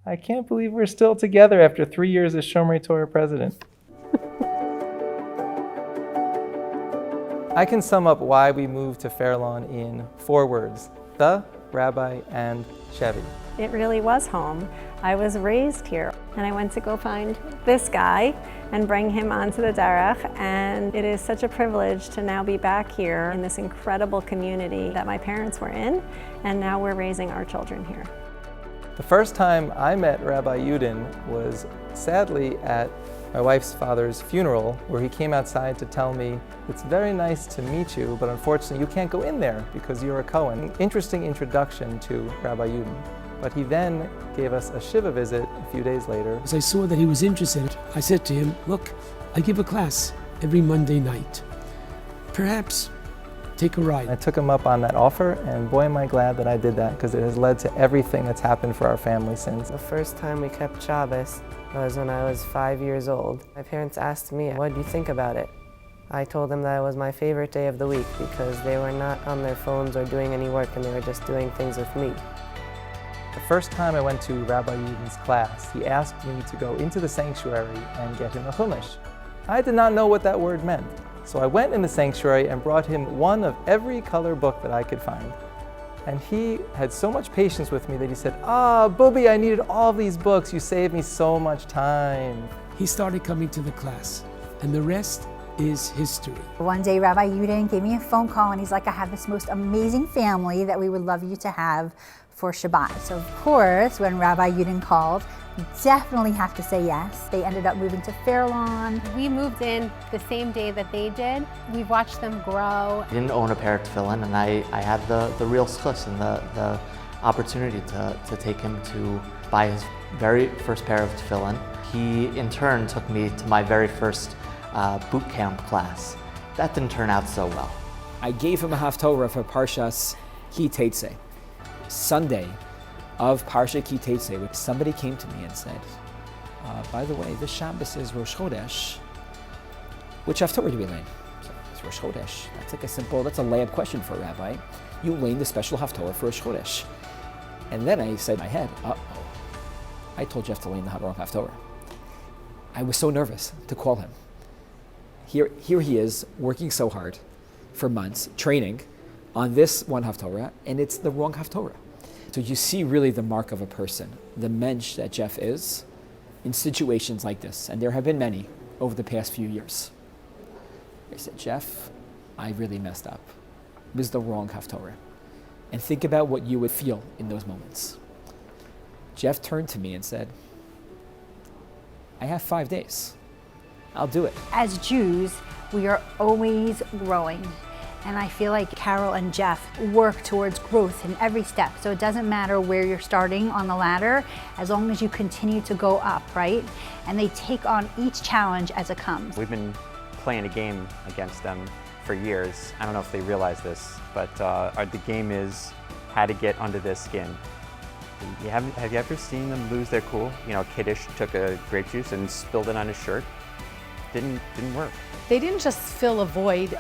I can't believe we're still together after 3 years as Shomrei Torah president. I can sum up why we moved to Fair Lawn in 4 words: the, Rabbi, and Chevy. It really was home. I was raised here, and I went to go find this guy and bring him onto the derech, and it is such a privilege to now be back here in this incredible community that my parents were in, and now we're raising our children here. The first time I met Rabbi Yudin was sadly at my wife's father's funeral, where he came outside to tell me, "It's very nice to meet you, but unfortunately you can't go in there because you're a Cohen." Interesting introduction to Rabbi Yudin. But he then gave us a Shiva visit a few days later. As I saw that he was interested, I said to him, "Look, I give a class every Monday night. Perhaps take a ride." I took him up on that offer, and boy am I glad that I did that, because it has led to everything that's happened for our family since. The first time we kept Shabbos was when I was 5 years old. My parents asked me, "What do you think about it?" I told them that it was my favorite day of the week because they were not on their phones or doing any work, and they were just doing things with me. The first time I went to Rabbi Yudin's class, he asked me to go into the sanctuary and get him a chumash. I did not know what that word meant, so I went in the sanctuary and brought him one of every color book that I could find. And he had so much patience with me that he said, Booby, I needed all these books. You saved me so much time." He started coming to the class, and the rest is history. One day, Rabbi Yudin gave me a phone call, and he's like, "I have this most amazing family that we would love you to have for Shabbat." So of course, when Rabbi Yudin called, you definitely have to say yes. They ended up moving to Fair Lawn. We moved in the same day that they did. We've watched them grow. I didn't own a pair of tefillin, and I had the real schus and the opportunity to take him to buy his very first pair of tefillin. He, in turn, took me to my very first boot camp class. That didn't turn out so well. I gave him a haftorah for Parshas Ki Tetzei. Sunday of Parsha Ki Tetzei, somebody came to me and said, "By the way, this Shabbos is Rosh Chodesh. Which haftorah do we learn?" So, it's Rosh Chodesh. That's a layup question for a rabbi. You learn the special haftorah for Rosh Chodesh. And then I said in my head, I told Jeff to learn the wrong haftorah. I was so nervous to call him. Here he is, working so hard for months, training on this one haftorah, and it's the wrong haftorah. So you see really the mark of a person, the mensch that Jeff is, in situations like this, and there have been many over the past few years. I said, "Jeff, I really messed up. It was the wrong haftorah." And think about what you would feel in those moments. Jeff turned to me and said, "I have 5 days. I'll do it." As Jews, we are always growing. And I feel like Carol and Jeff work towards growth in every step. So it doesn't matter where you're starting on the ladder, as long as you continue to go up, right? And they take on each challenge as it comes. We've been playing a game against them for years. I don't know if they realize this, but the game is how to get under their skin. Have you ever seen them lose their cool? You know, Kiddush took a grape juice and spilled it on his shirt. Didn't work. They didn't just fill a void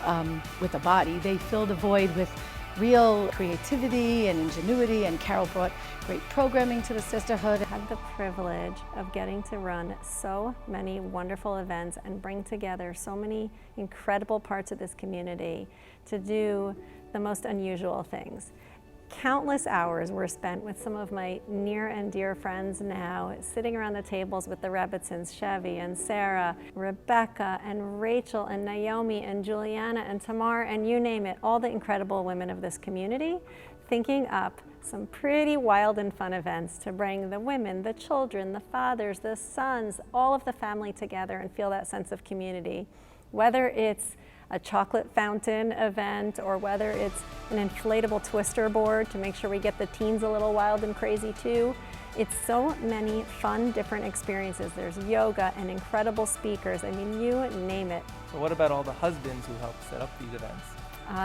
with a body, they filled a void with real creativity and ingenuity, and Carol brought great programming to the sisterhood. I had the privilege of getting to run so many wonderful events and bring together so many incredible parts of this community to do the most unusual things. Countless hours were spent with some of my near and dear friends now, sitting around the tables with the Rebbitzins, Chevy and Sarah, Rebecca and Rachel and Naomi and Juliana and Tamar, and you name it, all the incredible women of this community, thinking up some pretty wild and fun events to bring the women, the children, the fathers, the sons, all of the family together and feel that sense of community. Whether it's a chocolate fountain event, or whether it's an inflatable twister board to make sure we get the teens a little wild and crazy too. It's so many fun, different experiences. There's yoga and incredible speakers. I mean, you name it. But what about all the husbands who help set up these events?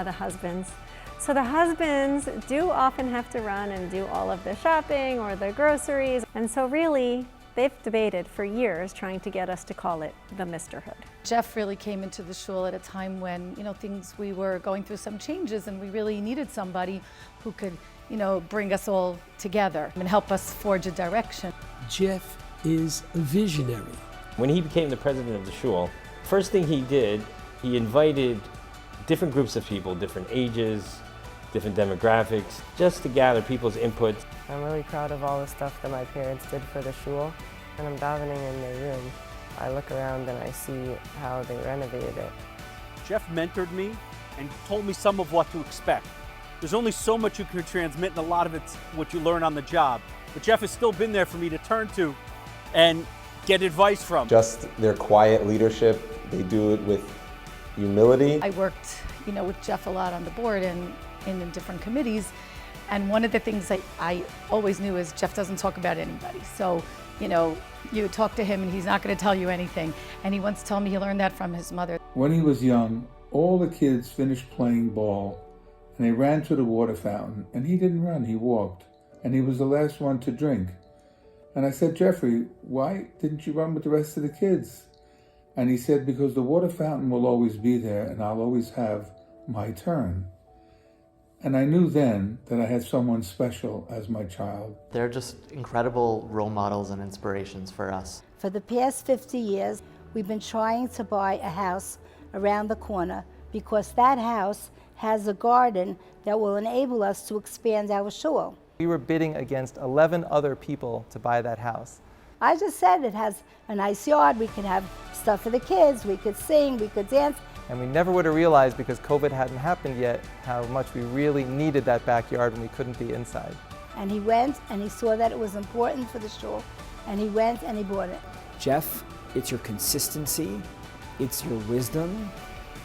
The husbands. So the husbands do often have to run and do all of the shopping or the groceries. And so really, they've debated for years trying to get us to call it the Misterhood. Jeff really came into the shul at a time when, we were going through some changes, and we really needed somebody who could, bring us all together and help us forge a direction. Jeff is a visionary. When he became the president of the shul, first thing he did, he invited different groups of people, different ages, different demographics, just to gather people's inputs. I'm really proud of all the stuff that my parents did for the shul. When I'm davening in their room, I look around and I see how they renovated it. Jeff mentored me and told me some of what to expect. There's only so much you can transmit, and a lot of it's what you learn on the job. But Jeff has still been there for me to turn to and get advice from. Just their quiet leadership, they do it with humility. I worked, with Jeff a lot on the board and in the different committees. And one of the things that I always knew is Jeff doesn't talk about anybody. So, you talk to him and he's not going to tell you anything. And he once told me he learned that from his mother. When he was young, all the kids finished playing ball and they ran to the water fountain, and he didn't run, he walked. And he was the last one to drink. And I said, Jeffrey, why didn't you run with the rest of the kids? And he said, because the water fountain will always be there and I'll always have my turn. And I knew then that I had someone special as my child. They're just incredible role models and inspirations for us. For the past 50 years, we've been trying to buy a house around the corner because that house has a garden that will enable us to expand our shul. We were bidding against 11 other people to buy that house. I just said it has a nice yard, we could have stuff for the kids, we could sing, we could dance. And we never would have realized, because COVID hadn't happened yet, how much we really needed that backyard when we couldn't be inside. And he went and he saw that it was important for the shul, and he went and he bought it. Jeff, it's your consistency, it's your wisdom,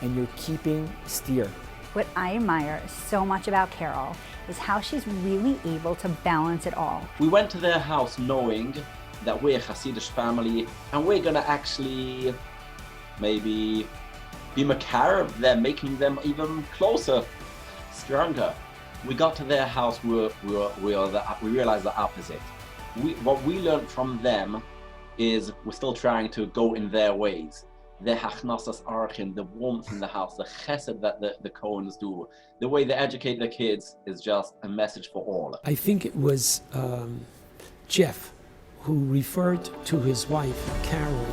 and you're keeping steer. What I admire so much about Carol is how she's really able to balance it all. We went to their house knowing that we're a Hasidic family and we're gonna actually maybe be makar of them, making them even closer, stronger. We got to their house, we realized the opposite. What we learned from them is we're still trying to go in their ways. The hachnasas archin, the warmth in the house, the chesed that the Cohens do, the way they educate their kids is just a message for all. I think it was Jeff who referred to his wife, Carol,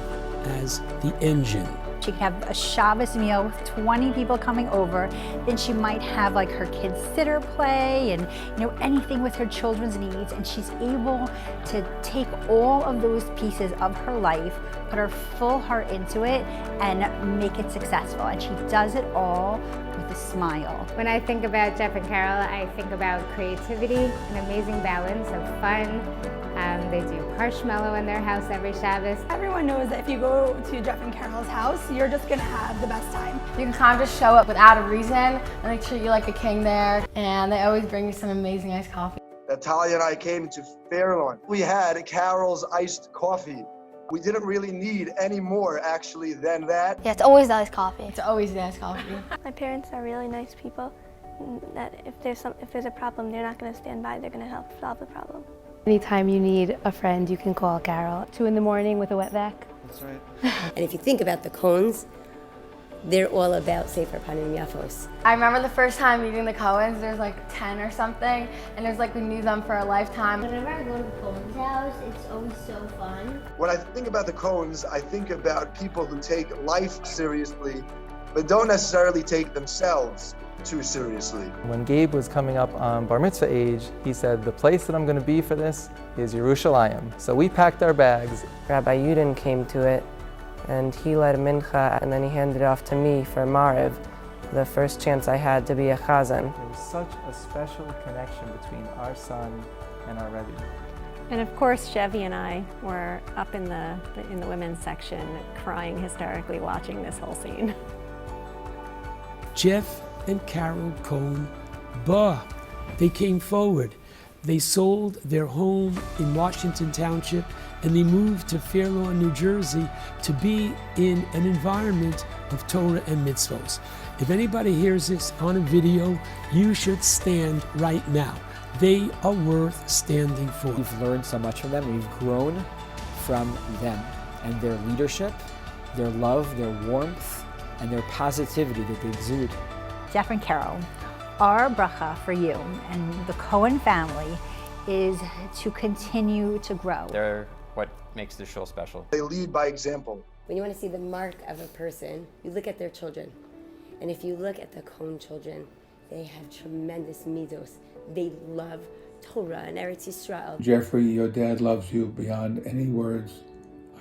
as the engine. She could have a Shabbos meal with 20 people coming over. Then she might have like her kids' sitter play and anything with her children's needs. And she's able to take all of those pieces of her life, put her full heart into it, and make it successful. And she does it all with a smile. When I think about Jeff and Carol, I think about creativity, an amazing balance of fun. They do marshmallow in their house every Shabbos. Everyone knows that if you go to Jeff and Carol's house, you're just gonna have the best time. You can kind of just show up without a reason and they treat you like a king there. And they always bring you some amazing iced coffee. Natalia and I came to Fairlawn. We had Carol's iced coffee. We didn't really need any more actually than that. Yeah, it's always the iced coffee. It's always the iced coffee. My parents are really nice people. That if there's a problem, they're not going to stand by. They're going to help solve the problem. Anytime you need a friend, you can call Carol. 2 in the morning with a wet vac. That's right. And if you think about the Cohens, they're all about Sefer Panim Yafos. I remember the first time meeting the Cohens, there's like 10 or something, and there's like we knew them for a lifetime. Whenever I go to the Cohens' house, it's always so fun. When I think about the Cohens, I think about people who take life seriously, but don't necessarily take themselves too seriously. When Gabe was coming up on bar mitzvah age, he said, the place that I'm going to be for this is Yerushalayim. So we packed our bags. Rabbi Yudin came to it, and he led mincha, and then he handed it off to me for Mariv, the first chance I had to be a chazan. There was such a special connection between our son and our Rebbe. And of course, Chevy and I were up in the women's section, crying hysterically, watching this whole scene. Jeff and Carol Cohn, they came forward. They sold their home in Washington Township and they moved to Fairlawn, New Jersey to be in an environment of Torah and mitzvos. If anybody hears this on a video, you should stand right now. They are worth standing for. We've learned so much from them. We've grown from them and their leadership, their love, their warmth, and their positivity that they exude. Jeff and Carol, our bracha for you and the Cohen family is to continue to grow. They're what makes the shul special. They lead by example. When you want to see the mark of a person, you look at their children. And if you look at the Cohen children, they have tremendous midos. They love Torah and Eretz Yisrael. Jeffrey, your dad loves you beyond any words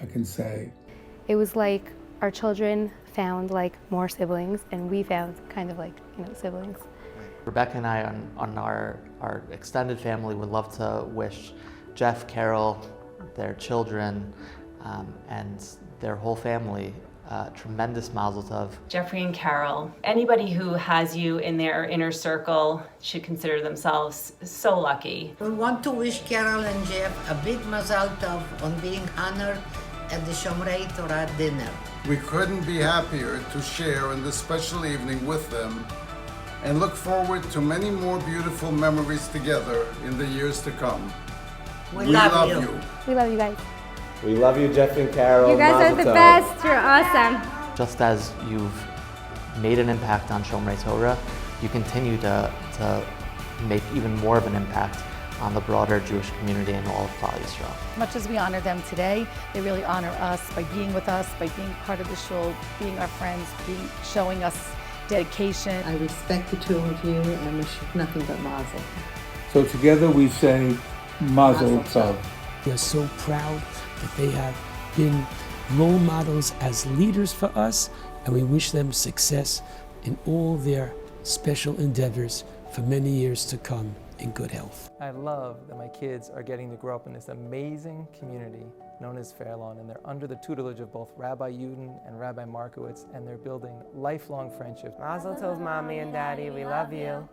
I can say. It was like our children found like more siblings, and we found kind of like, siblings. Rebecca and I on our extended family would love to wish Jeff, Carol, their children, and their whole family tremendous mazel tov. Jeffrey and Carol, anybody who has you in their inner circle should consider themselves so lucky. We want to wish Carol and Jeff a big mazel tov on being honored at the Shomrei Torah dinner. We couldn't be happier to share in this special evening with them and look forward to many more beautiful memories together in the years to come. We love you. We love you guys. We love you, Jeff and Carol. You guys are the best. You're awesome. Just as you've made an impact on Shomrei Torah, you continue to make even more of an impact on the broader Jewish community and all of Klal Yisrael. As much as we honor them today, they really honor us by being with us, by being part of the shul, being our friends, showing us dedication. I respect the two of you and wish you nothing but mazel. So together we say mazel tov. We are so proud that they have been role models as leaders for us, and we wish them success in all their special endeavors for many years to come in good health. I love that my kids are getting to grow up in this amazing community known as Fair Lawn, and they're under the tutelage of both Rabbi Yudin and Rabbi Markowitz, and they're building lifelong friendships. Mazel tov, Mommy and Daddy. We love you.